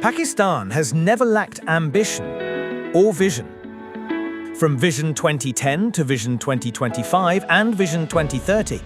Pakistan has never lacked ambition or vision. From Vision 2010 to Vision 2025 and Vision 2030,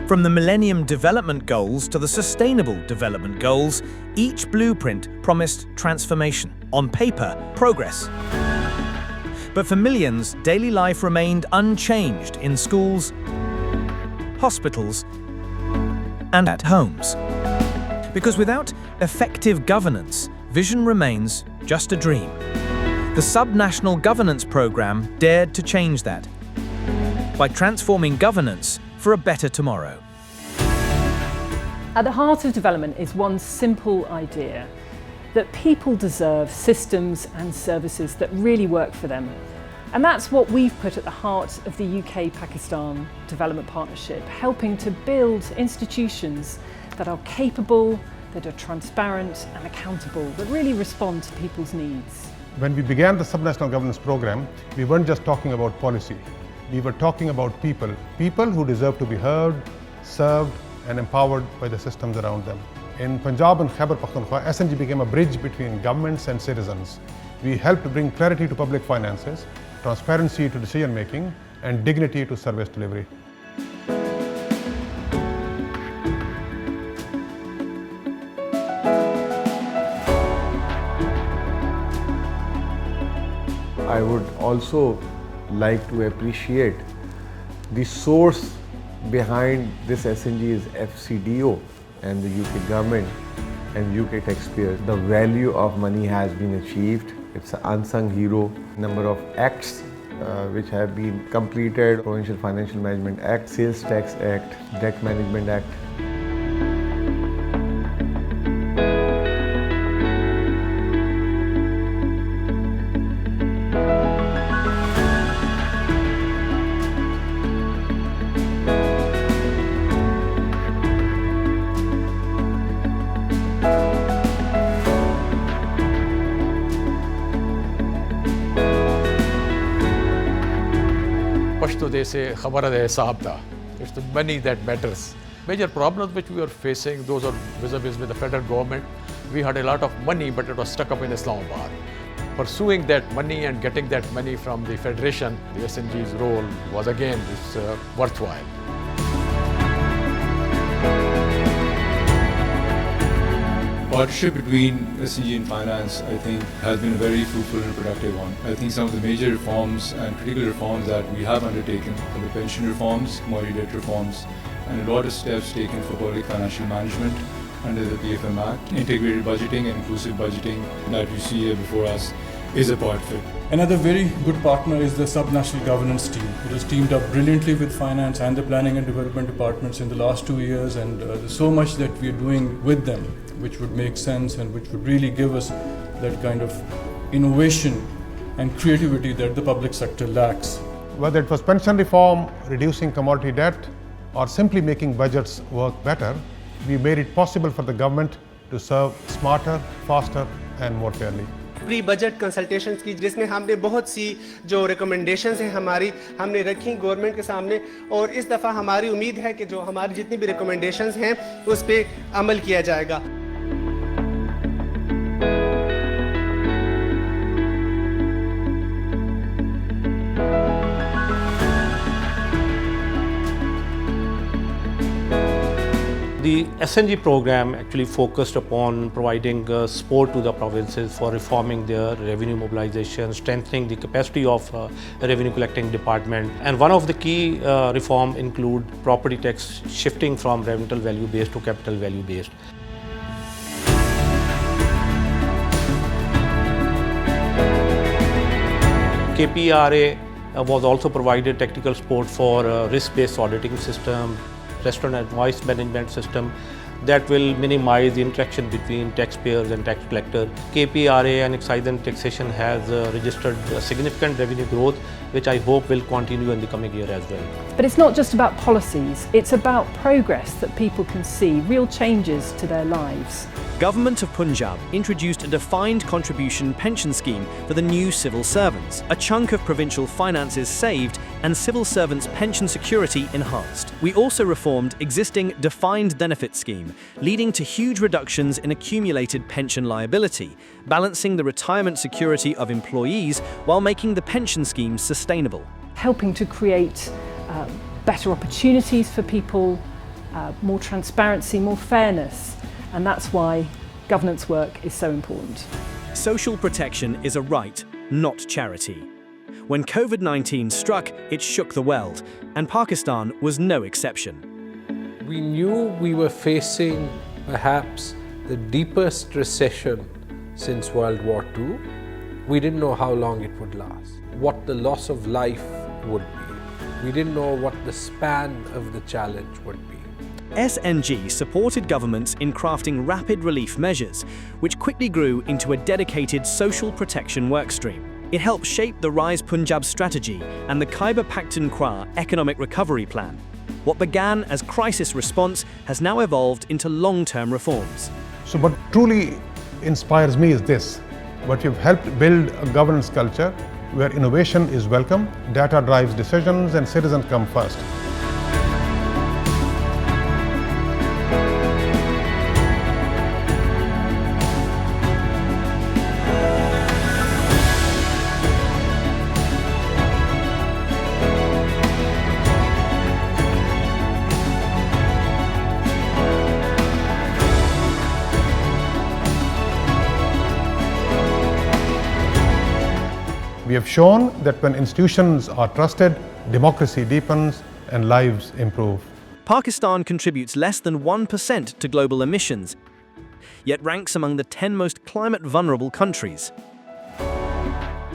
from the Millennium Development Goals to the Sustainable Development Goals, each blueprint promised transformation. On paper, progress. But for millions, daily life remained unchanged in schools, hospitals, and at homes. Because without effective governance, vision remains just a dream. The Sub-National Governance Programme dared to change that by transforming governance for a better tomorrow. At the heart of development is one simple idea, that people deserve systems and services that really work for them. And that's what we've put at the heart of the UK-Pakistan Development Partnership, helping to build institutions that are capable, that are transparent and accountable, that really respond to people's needs. When we began the Sub-National Governance Programme, we weren't just talking about policy. We were talking about people who deserve to be heard, served and empowered by the systems around them. In Punjab and Khyber Pakhtunkhwa, SNG became a bridge between governments and citizens. We helped bring clarity to public finances, transparency to decision making and dignity to service delivery. I would also like to appreciate the source behind this SNG is FCDO and the UK government and UK taxpayers. The value of money has been achieved. It's an unsung hero. Number of acts which have been completed: Provincial Financial Management Act, Sales Tax Act, Debt Management Act. It's the money that matters. Major problems which we are facing, those are vis-a-vis with the federal government. We had a lot of money, but it was stuck up in Islamabad. Pursuing that money and getting that money from the Federation, the SNG's role was again worthwhile. Partnership between SNG and finance, I think, has been a very fruitful and productive one. I think some of the major reforms and critical reforms that we have undertaken are the pension reforms, commodity debt reforms, and a lot of steps taken for public financial management under the PFM Act. Integrated budgeting and inclusive budgeting that you see here before us is a part of it. Another very good partner is the Sub-National Governance team. It has teamed up brilliantly with finance and the planning and development departments in the last 2 years, and there's so much that we are doing with them which would make sense and which would really give us that kind of innovation and creativity that the public sector lacks. Whether it was pension reform, reducing commodity debt, or simply making budgets work better, we made it possible for the government to serve smarter, faster and more fairly. Pre budget consultations की, जिसमें हमने बहुत सी जो recommendations हैं हमारी हमने रखी government के सामने, और इस दफ़ा हमारी उम्मीद है कि जो हमारी जितनी भी रिकमेंडेशंस हैं उस पर अमल किया जाएगा. The SNG program actually focused upon providing support to the provinces for reforming their revenue mobilization, strengthening the capacity of revenue collecting department. And one of the key reform include property tax shifting from rental value based to capital value based. KPRA was also provided technical support for risk-based auditing system, restaurant invoice management system that will minimize the interaction between taxpayers and tax collector. KPRA and Excise and Taxation has registered a significant revenue growth, which I hope will continue in the coming year as well. But it's not just about policies, it's about progress that people can see, real changes to their lives. government of Punjab introduced a defined contribution pension scheme for the new civil servants. A chunk of provincial finances saved and civil servants' pension security enhanced. We also reformed existing defined benefit scheme, leading to huge reductions in accumulated pension liability, balancing the retirement security of employees while making the pension scheme sustainable. Helping to create better opportunities for people, more transparency, more fairness, and that's why governance work is so important. Social protection is a right, not charity. When COVID-19 struck, it shook the world, and Pakistan was no exception. We knew we were facing perhaps the deepest recession since World War II. We didn't know how long it would last, what the loss of life would be. We didn't know what the span of the challenge would be. SNG supported governments in crafting rapid relief measures, which quickly grew into a dedicated social protection workstream. It helped shape the Rise Punjab strategy and the Khyber Pakhtunkhwa economic recovery plan. What began as crisis response has now evolved into long-term reforms. So what truly inspires me is this: what we've helped build a governance culture where innovation is welcome, data drives decisions, and citizens come first. We have shown that when institutions are trusted, democracy deepens and lives improve. Pakistan contributes less than 1% to global emissions, yet ranks among the 10 most climate-vulnerable countries.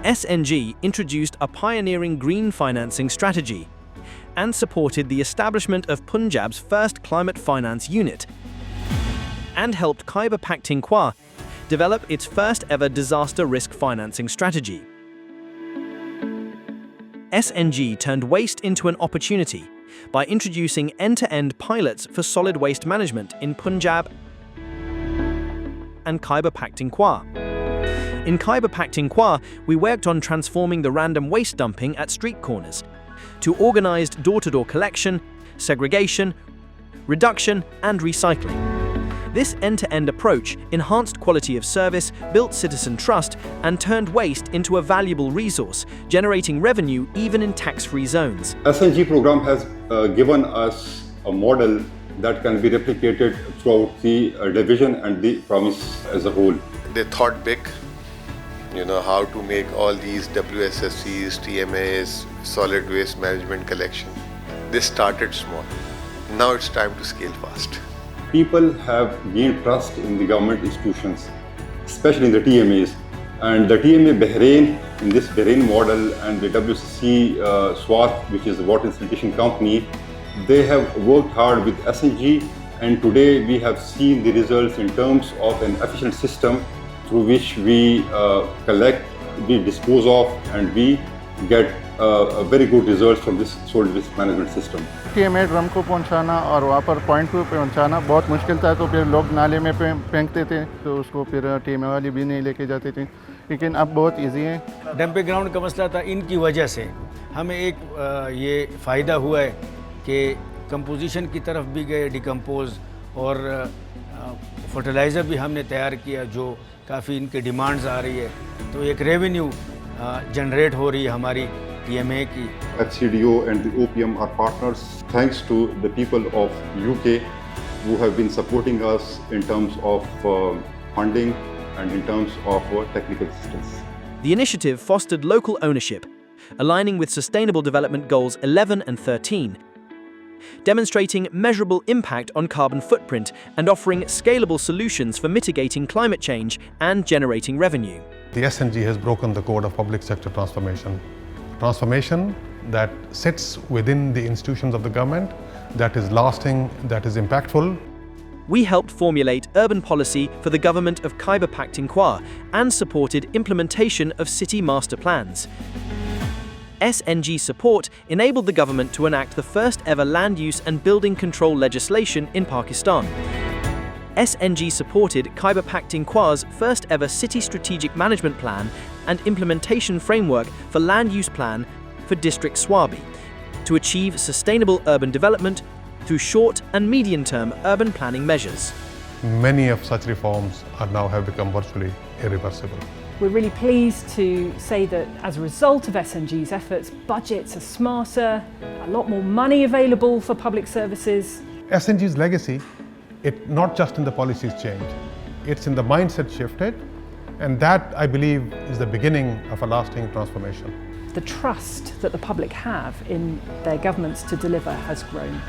SNG introduced a pioneering green financing strategy and supported the establishment of Punjab's first climate finance unit, and helped Khyber Pakhtunkhwa develop its first-ever disaster risk financing strategy. SNG turned waste into an opportunity by introducing end-to-end pilots for solid waste management in Punjab and Khyber Pakhtunkhwa. In Khyber Pakhtunkhwa, we worked on transforming the random waste dumping at street corners to organized door-to-door collection, segregation, reduction, and recycling. This end-to-end approach enhanced quality of service, built citizen trust, and turned waste into a valuable resource, generating revenue even in tax-free zones. SNG program has given us a model that can be replicated throughout the division and the province as a whole. They thought big, how to make all these WSFCs, TMAs, solid waste management collection. They started small. Now it's time to scale fast. People have gained trust in the government institutions, especially in the TMAs. And the TMA Bahrain, in this Bahrain model, and the WCC SWAT, which is the water sanitation company, they have worked hard with SNG, and today we have seen the results in terms of an efficient system through which we collect, we dispose of, and we get very good results from this solid waste management system. TMA drum को पहुंचाना और वहाँ पर point पे पहुंचाना बहुत मुश्किल था, तो फिर लोग नाले में फेंकते थे, तो उसको फिर TMA वाली भी नहीं लेके जाती थी, लेकिन अब बहुत इजी है। डंपिंग ग्राउंड का मसला था, इनकी वजह से हमें एक ये फ़ायदा हुआ है कि कंपोजिशन की तरफ भी गए, डिकम्पोज, और फर्टिलाइज़र भी हमने तैयार किया जो काफ़ी इनके डिमांड्स आ रही है, तो एक रेवेन्यू जनरेट हो रही है हमारी TMA की। FCDO and the OPM are partners, thanks to the people of UK who have been supporting us in terms of funding and in terms of technical assistance. The initiative fostered local ownership, aligning with Sustainable Development Goals 11 and 13, demonstrating measurable impact on carbon footprint and offering scalable solutions for mitigating climate change and generating revenue. The SNG has broken the code of public sector transformation. Transformation that sits within the institutions of the government, that is lasting, that is impactful. We helped formulate urban policy for the government of Khyber Pakhtunkhwa and supported implementation of city master plans. SNG support enabled the government to enact the first ever land use and building control legislation in Pakistan. SNG supported Khyber Pakhtunkhwa's first ever City Strategic Management Plan and implementation framework for land use plan for District Swabi to achieve sustainable urban development through short and medium-term urban planning measures. Many of such reforms are now have become virtually irreversible. We're really pleased to say that as a result of SNG's efforts, budgets are smarter, a lot more money available for public services. SNG's legacy, it not just in the policies change, it's in the mindset shifted, and that, I believe, is the beginning of a lasting transformation. The trust that the public have in their governments to deliver has grown.